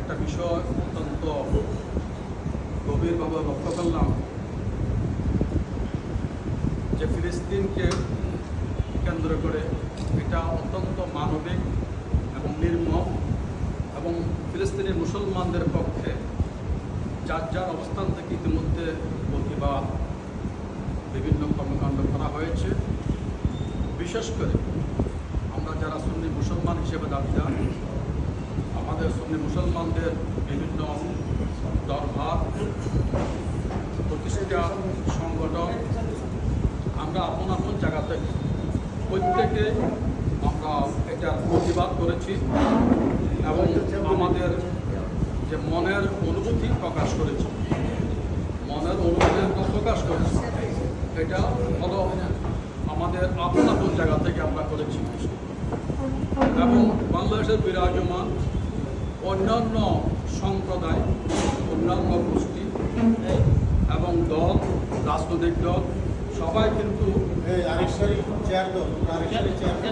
একটা বিষয় অত্যন্ত গভীরভাবে লক্ষ্য করলাম যে ফিলিস্তিনকে কেন্দ্র করে এটা অত্যন্ত মানবিক এবং নির্মম এবং ফিলিস্তিনি মুসলমানদের পক্ষে যার যার অবস্থান থেকে ইতিমধ্যে প্রতিবাদ বিভিন্ন কর্মকাণ্ড করা হয়েছে। বিশেষ করে আমরা যারা সুন্নি মুসলমান হিসেবে দাবিদার, আমাদের সুন্নি মুসলমানদের বিভিন্ন দরবার প্রতিষ্ঠা সংগঠন আমরা আপন আপন জায়গা থেকে প্রত্যেকে আমরা এটার প্রতিবাদ করেছি এবং আমাদের যে মনের অনুভূতি প্রকাশ করেছি, মনের অনুভূতি প্রকাশ করেছি, এটা হলো আমাদের আপন আপন জায়গা থেকে আমরা করেছি এবং বাংলাদেশের বিরাজমান অন্যান্য সম্প্রদায়, অন্যান্য গোষ্ঠী এবং দল, রাজনৈতিক দল সবাই কিন্তু